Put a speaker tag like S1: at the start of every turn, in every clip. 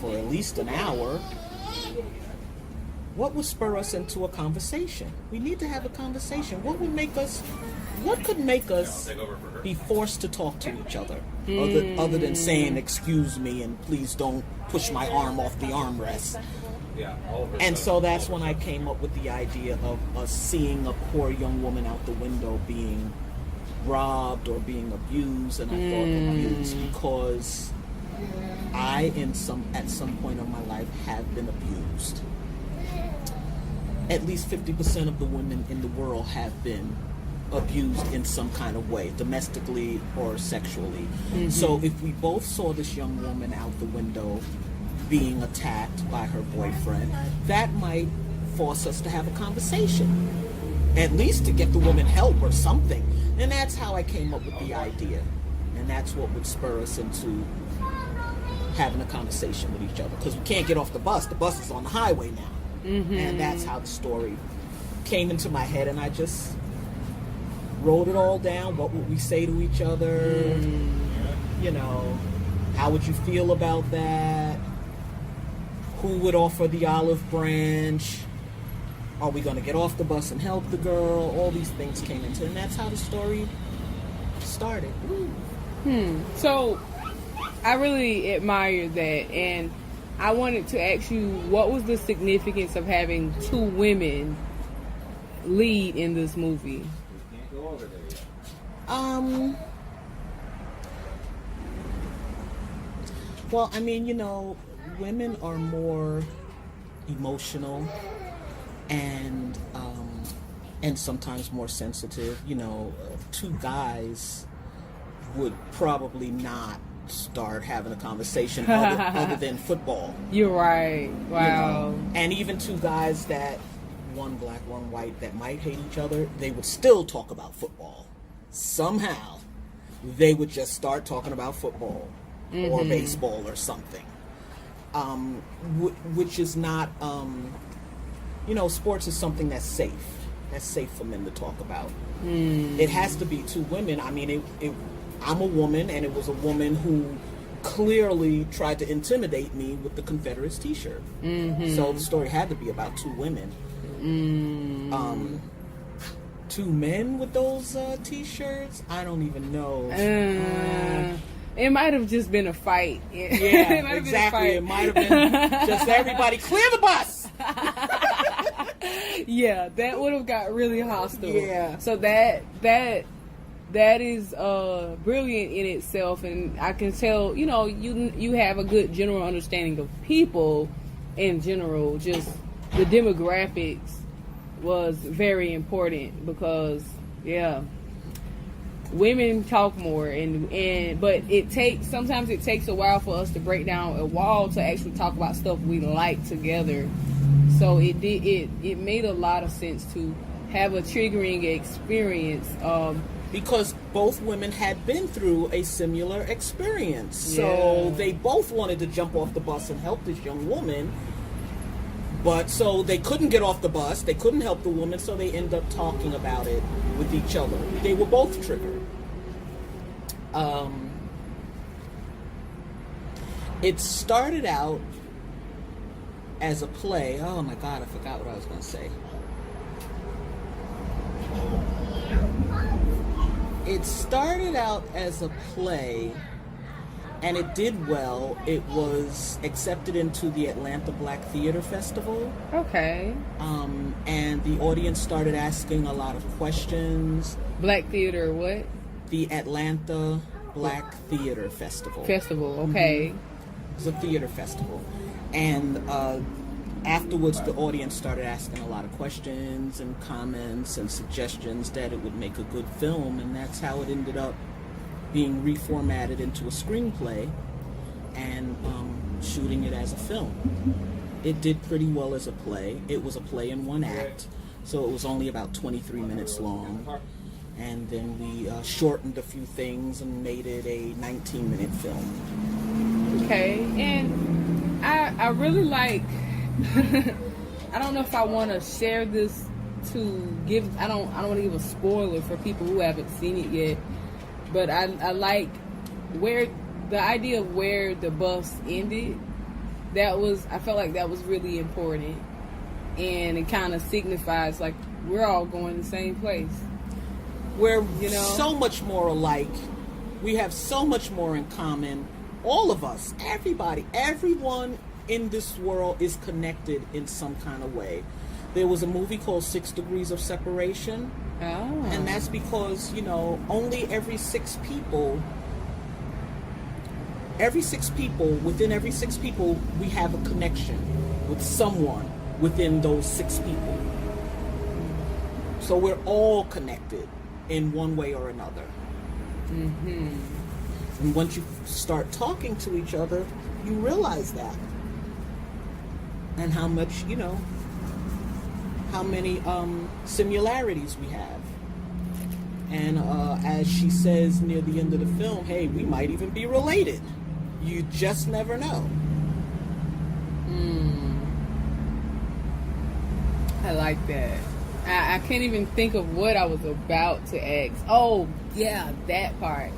S1: for at least an hour, what would spur us into a conversation? We need to have a conversation. What could make us be forced to talk to each other? Other than saying, excuse me, and please don't push my arm off the armrest. And so that's when I came up with the idea of us seeing a poor young woman out the window being robbed or being abused. And I thought abused because I, at some point in my life, have been abused. At least 50% of the women in the world have been abused in some kind of way, domestically or sexually. So if we both saw this young woman out the window being attacked by her boyfriend, that might force us to have a conversation, at least to get the woman help or something. And that's how I came up with the idea. And that's what would spur us into having a conversation with each other, because we can't get off the bus. The bus is on the highway now. And that's how the story came into my head, and I just wrote it all down. What would we say to each other? You know, how would you feel about that? Who would offer the olive branch? Are we going to get off the bus and help the girl? All these things came into it, and that's how the story started.
S2: So I really admire that, and I wanted to ask you, what was the significance of having two women lead in this movie?
S1: Well, I mean, you know, women are more emotional and sometimes more sensitive. You know, two guys would probably not start having a conversation other than football.
S2: You're right. Wow.
S1: You know? And even two guys that, one black, one white, that might hate each other, they would still talk about football. Somehow, they would just start talking about football or baseball or something. Which is not, you know, sports is something that's safe. That's safe for men to talk about. It has to be two women. I mean, I'm a woman, and it was a woman who clearly tried to intimidate me with the Confederates t-shirt. So the story had to be about two women. Two men with those t-shirts? I don't even know.
S2: It might have just been a fight.
S1: Yeah, exactly. It might have been just everybody clear the bus.
S2: Yeah, that would have got really hostile.
S1: Yeah.
S2: So that is brilliant in itself, and I can tell, you know, you have a good general understanding of people in general. Just the demographics was very important because, yeah, women talk more, but sometimes it takes a while for us to break down a wall to actually talk about stuff we like together. So it made a lot of sense to have a triggering experience.
S1: Because both women had been through a similar experience. So they both wanted to jump off the bus and help this young woman. But so they couldn't get off the bus. They couldn't help the woman. So they ended up talking about it with each other. They were both triggered. It started out as a play. Oh my God, I forgot what I was going to say. It started out as a play, and it did well. It was accepted into the Atlanta Black Theater Festival.
S2: Okay.
S1: And the audience started asking a lot of questions.
S2: Black Theater, what?
S1: The Atlanta Black Theater Festival.
S2: Okay.
S1: It was a theater festival. And afterwards, the audience started asking a lot of questions and comments and suggestions that it would make a good film, and that's how it ended up being reformatted into a screenplay and shooting it as a film. It did pretty well as a play. It was a play in one act, so it was only about 23 minutes long. And then we shortened a few things and made it a 19-minute film.
S2: Okay, and I really like... I don't know if I want to share this to give... I don't want to give a spoiler for people who haven't seen it yet, but I like where the idea of where the bus ended. I felt like that was really important, and it kind of signifies like we're all going the same place.
S1: We're so much more alike. We have so much more in common. All of us, everybody, everyone in this world is connected in some kind of way. There was a movie called 6 Degrees of Separation.
S2: Oh.
S1: And that's because, only within every six people, we have a connection with someone within those 6 people. So we're all connected in one way or another.
S2: Mm-hmm.
S1: And once you start talking to each other, you realize that. And how much, how many similarities we have. And as she says near the end of the film, hey, we might even be related. You just never know.
S2: I like that. I can't even think of what I was about to ask. Oh, yeah, that part.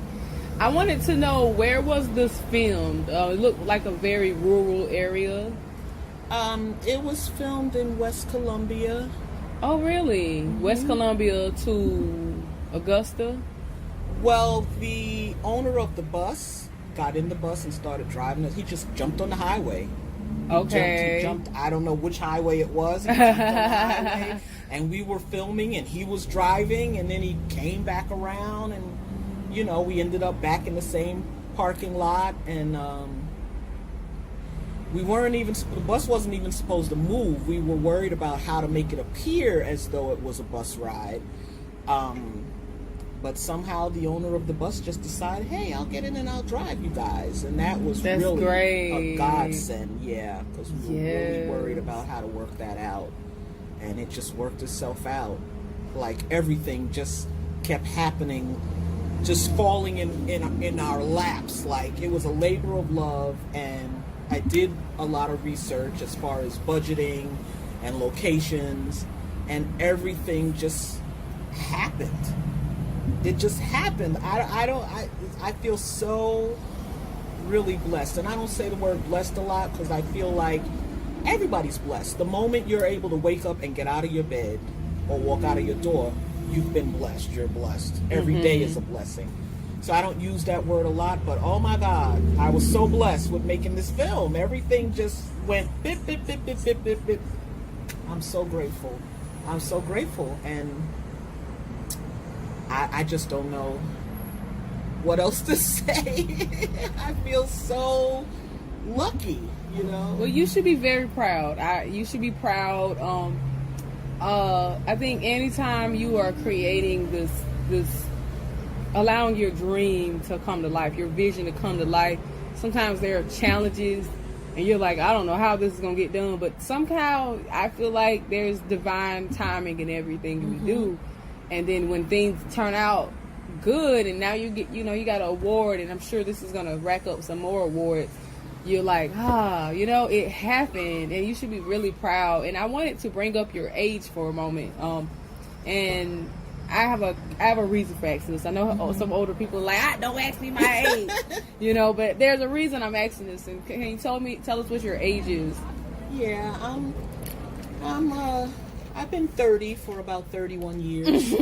S2: I wanted to know, where was this filmed? It looked like a very rural area.
S1: It was filmed in West Columbia.
S2: Oh, really? Mm-hmm. West Columbia to Augusta?
S1: Well, the owner of the bus got in the bus and started driving it. He just jumped on the highway. He jumped, I don't know which highway it was. He jumped on the highway, and we were filming, and he was driving, and then he came back around, and, we ended up back in the same parking lot, and the bus wasn't even supposed to move. We were worried about how to make it appear as though it was a bus ride. But somehow the owner of the bus just decided, hey, I'll get in and I'll drive you guys. And that's really
S2: great.
S1: A godsend, yeah, because we were really worried about how to work that out. And it just worked itself out. Like everything just kept happening, just falling in our laps. Like it was a labor of love, and I did a lot of research as far as budgeting and locations, and everything just happened. It just happened. I feel so really blessed. And I don't say the word blessed a lot because I feel like everybody's blessed. The moment you're able to wake up and get out of your bed or walk out of your door, you've been blessed. You're blessed. Every day is a blessing. So I don't use that word a lot, but oh my God, I was so blessed with making this film. Everything just went bip, bip, bip, bip, bip, bip, bip. I'm so grateful. I'm so grateful. And I just don't know what else to say. I feel so lucky,
S2: Well, you should be very proud. You should be proud. I think anytime you are creating this, allowing your dream to come to life, your vision to come to life, sometimes there are challenges, and you're like, I don't know how this is going to get done, but somehow I feel like there's divine timing in everything we do. And then when things turn out good, and now you get, you got an award, and I'm sure this is going to rack up some more awards, you're like, it happened, and you should be really proud. And I wanted to bring up your age for a moment. And I have a reason for asking this. I know some older people are like, don't ask me my age, but there's a reason I'm asking this. And can you tell us what your age is?
S1: Yeah, I've been 30 for about 31 years.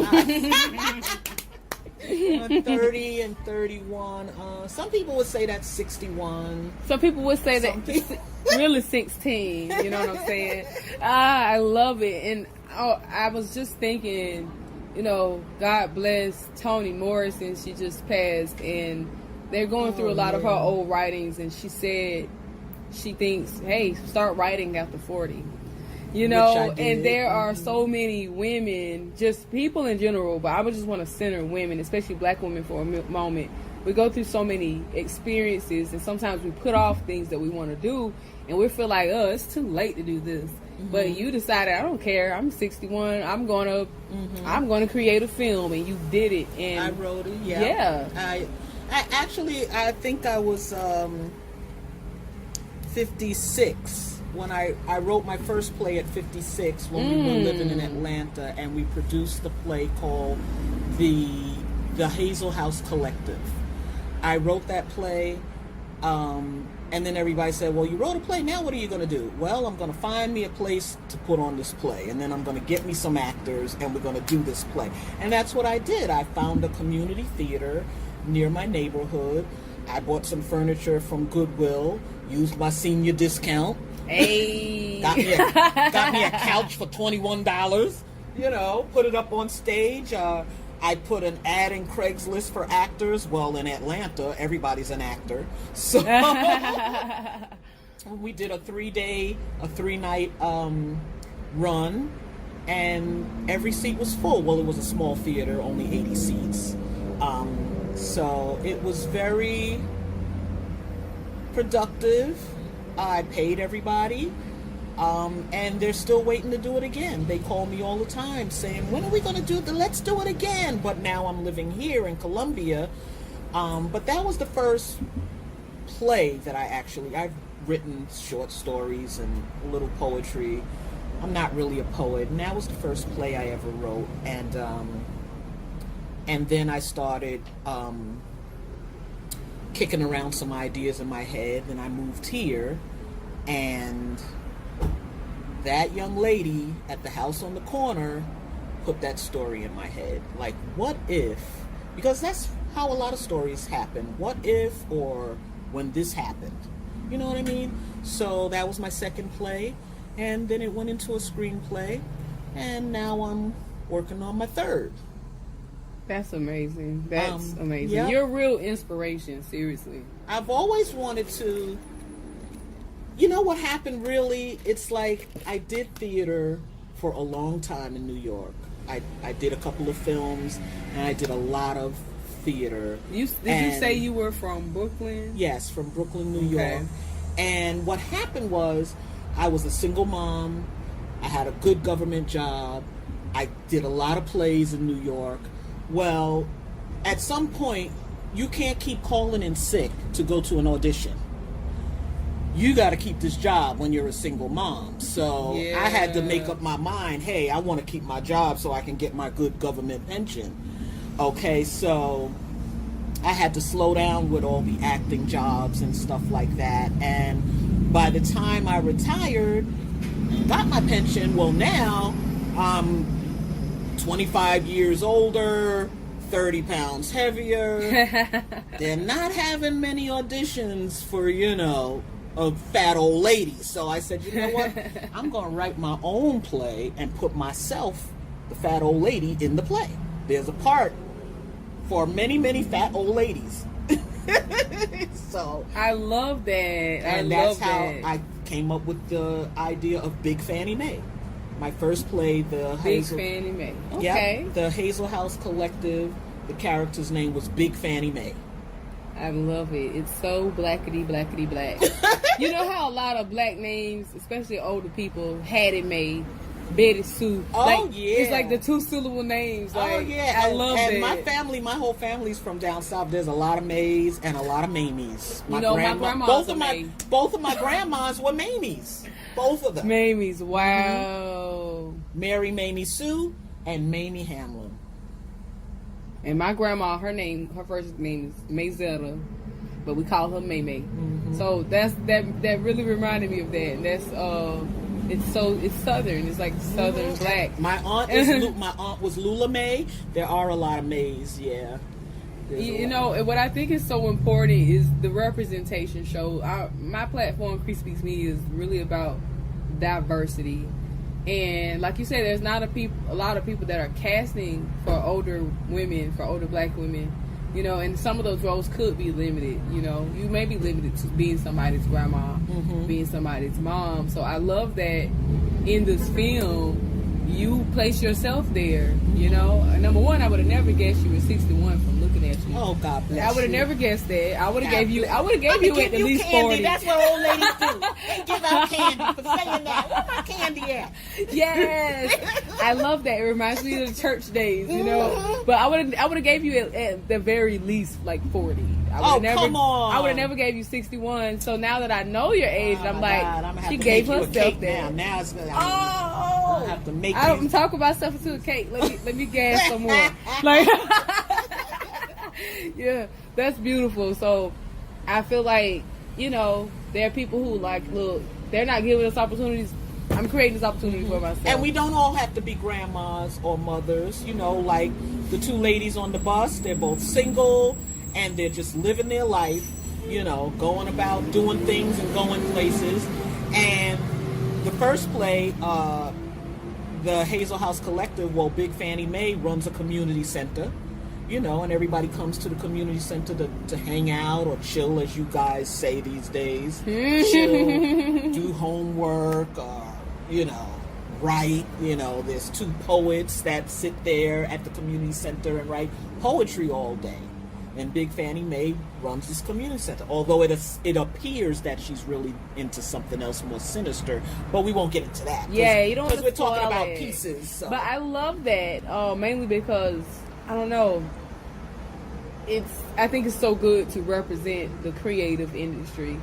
S1: 30 and 31. Some people would say that's 61.
S2: Some people would say that really 16. You know what I'm saying? I love it. And I was just thinking, God bless Toni Morrison. She just passed, and they're going through a lot of her old writings. And she said she thinks, hey, start writing after 40. And there are so many women, just people in general, but I would just want to center women, especially black women, for a moment. We go through so many experiences, and sometimes we put off things that we want to do, and we feel like, it's too late to do this. But you decided, I don't care, I'm 61, I'm going to create a film, and you did it. And
S1: I wrote it, yeah. I think I was 56 when I wrote my first play at 56 when we were living in Atlanta, and we produced the play called the Hazel House Collective. I wrote that play. And then everybody said, well, you wrote a play, now what are you going to do? Well, I'm going to find me a place to put on this play, and then I'm going to get me some actors, and we're going to do this play. And that's what I did. I found a community theater near my neighborhood. I bought some furniture from Goodwill, used my senior discount.
S2: Hey.
S1: got me a couch for $21, put it up on stage. I put an ad in Craigslist for actors. Well, in Atlanta, everybody's an actor. So we did a 3-night run, and every seat was full. Well, it was a small theater, only 80 seats. So it was very productive. I paid everybody. And they're still waiting to do it again. They call me all the time saying, when are we going to do let's do it again. But now I'm living here in Columbia. But that was the first play that I've written short stories and a little poetry. I'm not really a poet. And that was the first play I ever wrote. And then I started kicking around some ideas in my head. And I moved here, and that young lady at the house on the corner put that story in my head. Like, what if? Because that's how a lot of stories happen. What if, or when this happened? You know what I mean? So that was my second play, and then it went into a screenplay, and now I'm working on my third.
S2: That's amazing. That's amazing.
S1: Yep.
S2: You're a real inspiration, seriously.
S1: I've always wanted to. You know what happened, really? It's like I did theater for a long time in New York. I did a couple of films, and I did a lot of theater.
S2: Did you say you were from Brooklyn?
S1: Yes, from Brooklyn, New York. And what happened was, I was a single mom. I had a good government job. I did a lot of plays in New York. Well, at some point, you can't keep calling in sick to go to an audition. You got to keep this job when you're a single mom. So I had to make up my mind, hey, I want to keep my job so I can get my good government pension. Okay, so I had to slow down with all the acting jobs and stuff like that. And by the time I retired, got my pension, well, now I'm 25 years older, 30 pounds heavier. They're not having many auditions for, a fat old lady. So I said, you know what? I'm going to write my own play and put myself, the fat old lady, in the play. There's a part for many, many fat old ladies. So
S2: I love that.
S1: And that's how I came up with the idea of Big Fannie Mae. My first play,
S2: Fannie Mae. Okay.
S1: Yep, the Hazel House Collective. The character's name was Big Fannie Mae.
S2: I love it. It's so blackety black. You know how a lot of black names, especially older people, had it made. Betty Sue.
S1: Oh, yeah.
S2: It's like the 2-syllable names. Like,
S1: oh, yeah.
S2: I love
S1: and
S2: that.
S1: My whole family's from down south. There's a lot of Mays and a lot of Mamies.
S2: My grandma's
S1: both of my grandmas were Mamies. Both of them.
S2: Mamies. Wow.
S1: Mm-hmm. Mary Mamie Sue and Mamie Hamlin.
S2: And my grandma, her first name is Mayzetta, but we call her Mamie. Mm-hmm. So that really reminded me of that. And that's it's southern. It's like southern black.
S1: My aunt was Lula Mae. There are a lot of Mays, yeah.
S2: And what I think is so important is the representation show. My platform, Crease Speaks Me, is really about diversity. And like you said, there's not a lot of people that are casting for older women, for older black women, and some of those roles could be limited. You may be limited to being somebody's grandma, being somebody's mom. So I love that in this film, you place yourself there. Number one, I would have never guessed you were 61 from looking at you.
S1: Oh, God bless you.
S2: I would have never guessed that. I would have gave you at least
S1: candy.
S2: 40.
S1: That's what old ladies do. They give out candy for saying that. Where my candy at?
S2: Yes, I love that. It reminds me of the church days, But I would have gave you at the very least like 40.
S1: Come on!
S2: I would have never gave you 61. So now that I know your age, I'm like,
S1: God,
S2: she gave herself that.
S1: Now it's I have to make.
S2: I don't talk about stuff into a cake. Let me gas some more. Yeah, that's beautiful. So I feel like you know, there are people who like, look, they're not giving us opportunities. I'm creating this opportunity for myself.
S1: And we don't all have to be grandmas or mothers. You know, like the two ladies on the bus, they're both single and they're just living their life, you know, going about doing things and going places. And the first play, the Hazel House Collective, well, Big Fannie Mae runs a community center, you know, and everybody comes to the community center to hang out or chill, as you guys say these days. Chill, do homework, you know, write. You know, there's two poets that sit there at the community center and write poetry all day. And Big Fannie Mae runs this community center, although it appears that she's really into something else more sinister, but we won't get into that.
S2: Yeah, you don't,
S1: because we're talking about
S2: it.
S1: pieces. So.
S2: But I love that, mainly because, I don't know, I think it's so good to represent the creative industry.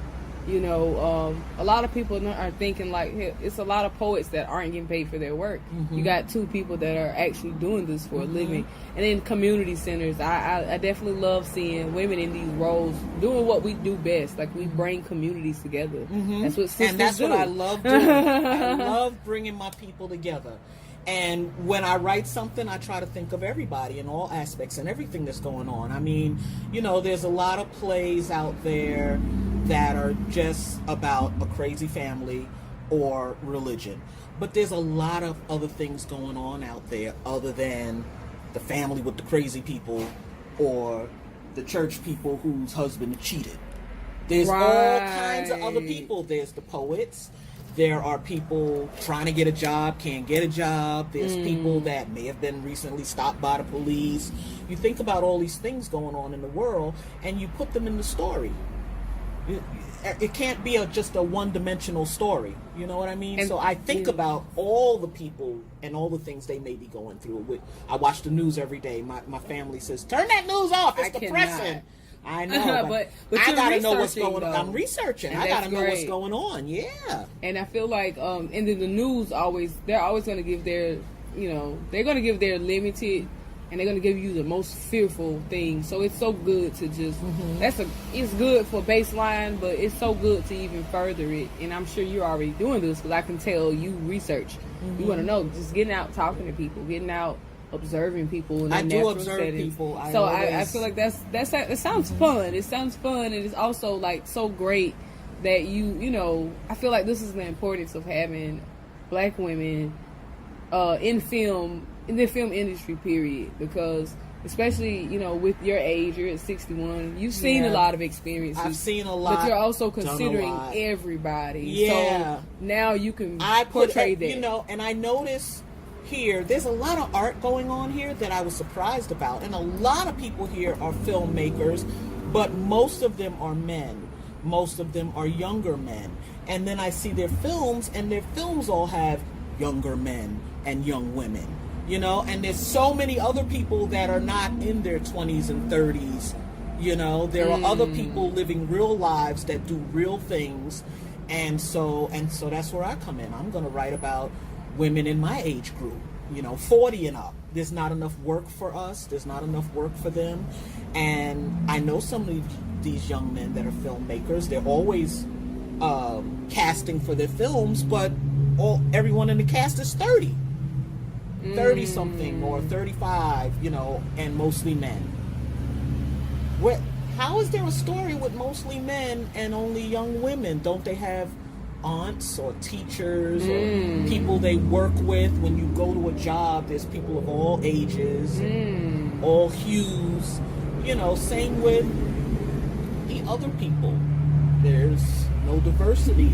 S2: You know, a lot of people are thinking like, hey, it's a lot of poets that aren't getting paid for their work. You got two people that are actually doing this for a living. And in community centers, I definitely love seeing women in these roles doing what we do best. Like, we bring communities together. That's what sisters
S1: And that's
S2: do.
S1: what I love doing. I love bringing my people together. And when I write something, I try to think of everybody in all aspects and everything that's going on. I mean, you know, there's a lot of plays out there that are just about a crazy family or religion. But there's a lot of other things going on out there other than the family with the crazy people or the church people whose husband cheated. There's all kinds of other people. There's the poets. There are people trying to get a job, can't get a job. There's people that may have been recently stopped by the police. You think about all these things going on in the world, and you put them in the story. It can't be just a one-dimensional story. You know what I mean? And so I think about all the people and all the things they may be going through. I watch the news every day. My family says, turn that news off. It's depressing. I know, but I gotta know what's going on. I'm researching. I gotta know what's going on. Yeah.
S2: And I feel like, and then the news they're always going to give their, you know, they're going to give their limited, and they're going to give you the most fearful thing. So it's so good to just, it's good for baseline, but it's so good to even further it. And I'm sure you're already doing this, because I can tell you research. You want to know, just getting out, talking to people, getting out, observing people in their natural
S1: observe
S2: settings.
S1: People.
S2: I feel like it sounds fun. It sounds fun, and it's also like so great that you know, I feel like this is the importance of having black women in the film industry, period, because especially, you know, with your age, you're at 61, you've seen a lot of experiences.
S1: I've seen a lot,
S2: but you're also considering everybody.
S1: Yeah.
S2: So now you can
S1: portray
S2: that.
S1: You know, and I notice here, there's a lot of art going on here that I was surprised about. And a lot of people here are filmmakers, but most of them are men. Most of them are younger men. And then I see their films, and their films all have younger men and young women. You know, and there's so many other people that are not in their 20s and 30s. You know, there are other people living real lives that do real things. And so that's where I come in. I'm going to write about women in my age group, you know, 40 and up. There's not enough work for us. There's not enough work for them. And I know some of these young men that are filmmakers. They're always casting for their films, but everyone in the cast is 30 something or 35, you know, and mostly men. How is there a story with mostly men and only young women? Don't they have aunts or teachers or people they work with? When you go to a job, there's people of all ages, all hues. You know, same with the other people. There's no diversity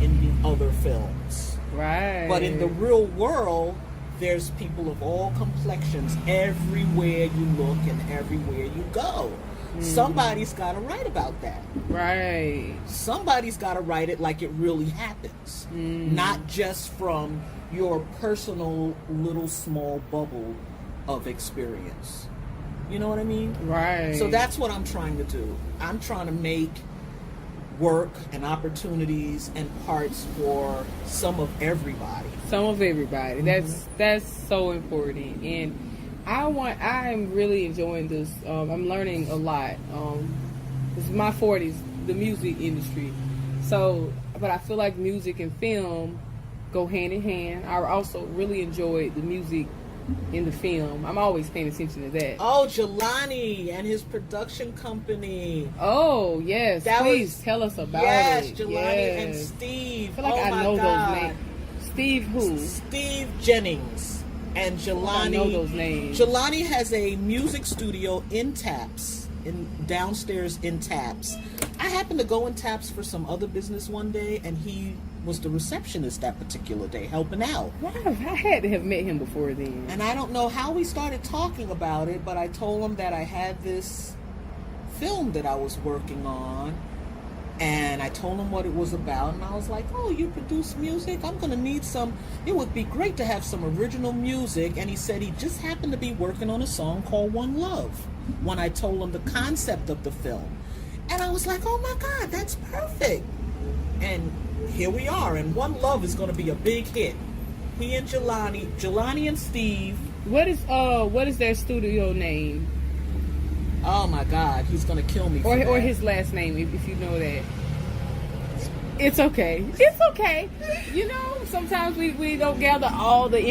S1: in the other films.
S2: Right.
S1: But in the real world, there's people of all complexions everywhere you look and everywhere you go. Somebody's got to write about that.
S2: Right.
S1: Somebody's got to write it like it really happens. Not just from your personal little small bubble of experience. You know what I mean?
S2: Right.
S1: So that's what I'm trying to do. I'm trying to make work and opportunities and parts for some of everybody.
S2: Some of everybody. That's so important. And I'm really enjoying this. I'm learning a lot. This is my 40s. the music industry. So, but I feel like music and film go hand in hand. I also really enjoyed the music in the film. I'm always paying attention to that.
S1: Oh, Jelani and his production company.
S2: Oh, yes. Please tell us about it.
S1: Yes, Jelani and Steve.
S2: I feel like I know those names. Steve who?
S1: Steve Jennings and Jelani.
S2: I know those names.
S1: Jelani has a music studio in Taps, downstairs in Taps. I happened to go in Taps for some other business one day, and he was the receptionist that particular day, helping out.
S2: Wow, I had to have met him before then.
S1: And I don't know how we started talking about it, but I told him that I had this film that I was working on, and I told him what it was about, and I was like, oh, you produce music? I'm going to need some, it would be great to have some original music. And he said he just happened to be working on a song called One Love when I told him the concept of the film. And I was like, oh my God, that's perfect. And here we are, and One Love is going to be a big hit. He and Jelani and Steve.
S2: What is their studio name?
S1: Oh my God, he's going to kill me.
S2: Or his last name, if you know that. It's okay. It's okay. You know, sometimes we don't gather all the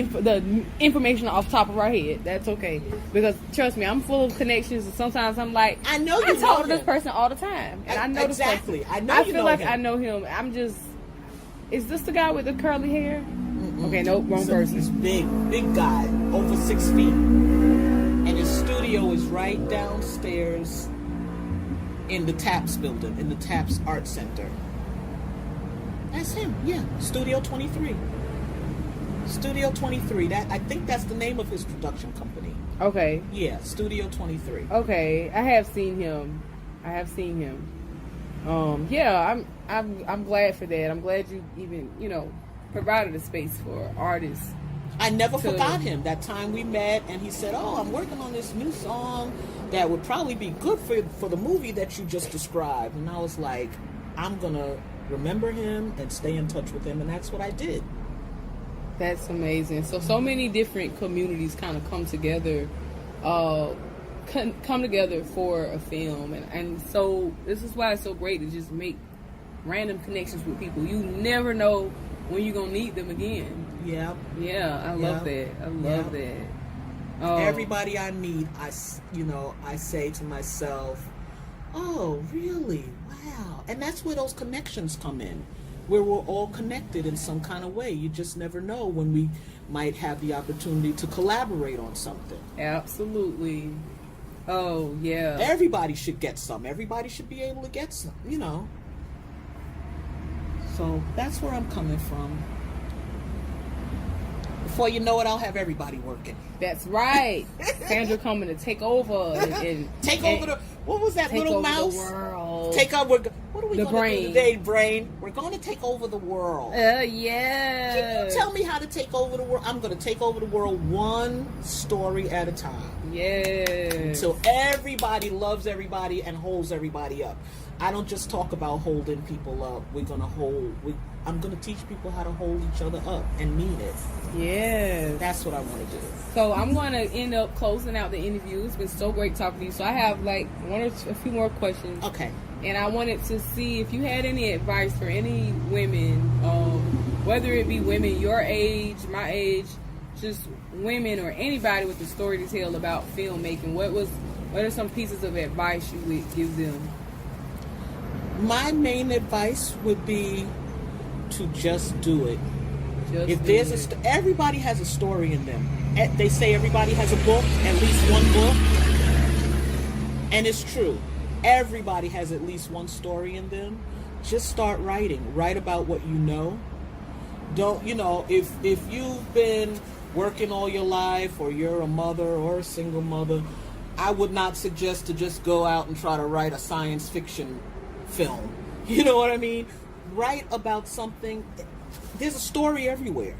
S2: information off the top of our head. That's okay. Because trust me, I'm full of connections, and sometimes I'm like,
S1: I know
S2: I talk to this person all the time, and I know
S1: exactly.
S2: this person.
S1: I
S2: feel like I know him. I'm just. Is this the guy with the curly hair? Mm-mm. Okay, nope, wrong person.
S1: He's big guy, over 6 feet, and his studio is right downstairs in the Taps building, in the Taps Art Center. That's him, yeah. Studio 23. Studio 23. That I think that's the name of his production company.
S2: Okay.
S1: Yeah, Studio 23.
S2: Okay, I have seen him. Yeah, I'm glad for that. I'm glad you even provided a space for artists.
S1: I never forgot him. That time we met, and he said, "Oh, I'm working on this new song that would probably be good for the movie that you just described." And I was like, "I'm gonna remember him and stay in touch with him," and that's what I did.
S2: That's amazing. So many different communities kind of come together for a film, and so this is why it's so great to just make random connections with people. You never know when you're gonna need them again.
S1: Yeah.
S2: I love that. I love that.
S1: Everybody I meet, I say to myself, oh, really? Wow. And that's where those connections come in, where we're all connected in some kind of way. You just never know when we might have the opportunity to collaborate on something.
S2: Absolutely. Oh, yeah.
S1: Everybody should get some. Everybody should be able to get some, So that's where I'm coming from. Before you know it, I'll have everybody working.
S2: That's right. Sandra coming to take over and
S1: take over the. What was that little mouse?
S2: The world.
S1: Take over. What are we going to do today, brain? We're going to take over the world.
S2: Yeah.
S1: Can you tell me how to take over the world? I'm going to take over the world one story at a time.
S2: Yes.
S1: Until everybody loves everybody and holds everybody up. I don't just talk about holding people up. I'm going to teach people how to hold each other up and mean it.
S2: Yes.
S1: That's what I want to do.
S2: So I'm going to end up closing out the interview. It's been so great talking to you. So I have a few more questions.
S1: Okay.
S2: And I wanted to see if you had any advice for any women, whether it be women your age, my age, just women or anybody with a story to tell about filmmaking. What are some pieces of advice you would give them?
S1: My main advice would be to just do it. Everybody has a story in them. They say everybody has a book, at least one book. And it's true. Everybody has at least one story in them. Just start writing. Write about what you know. Don't, if you've been working all your life, or you're a mother or a single mother, I would not suggest to just go out and try to write a science fiction film. You know what I mean? Write about something. There's a story everywhere.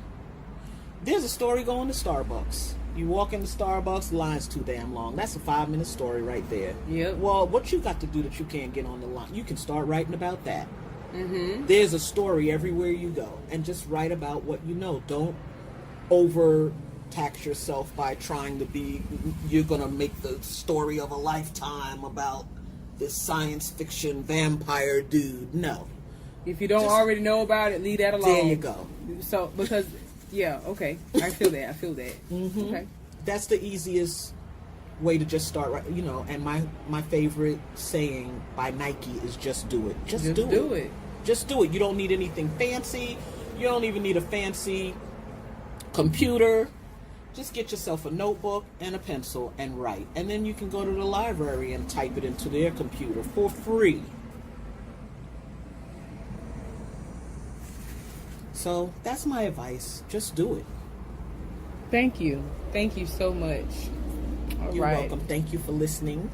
S1: There's a story going to Starbucks. You walk into Starbucks, the line's too damn long. That's a 5-minute story right there.
S2: Yep.
S1: Well, what you got to do that you can't get on the line? You can start writing about that.
S2: Mm-hmm.
S1: There's a story everywhere you go. And just write about what you know. Don't overtax yourself by trying to be, you're going to make the story of a lifetime about this science fiction vampire dude. No.
S2: If you don't
S1: Just-
S2: already know about it, leave that alone.
S1: There you go.
S2: So, because, yeah, okay. I feel that.
S1: Mm-hmm.
S2: Okay.
S1: That's the easiest way to just start, right? You know, and my favorite saying by Nike is just do it. Just do it. Just do it. You don't need anything fancy. You don't even need a fancy computer. Just get yourself a notebook and a pencil and write. And then you can go to the library and type it into their computer for free. So that's my advice. Just do it.
S2: Thank you. Thank you so much. All
S1: You're
S2: right.
S1: welcome. Thank you for listening.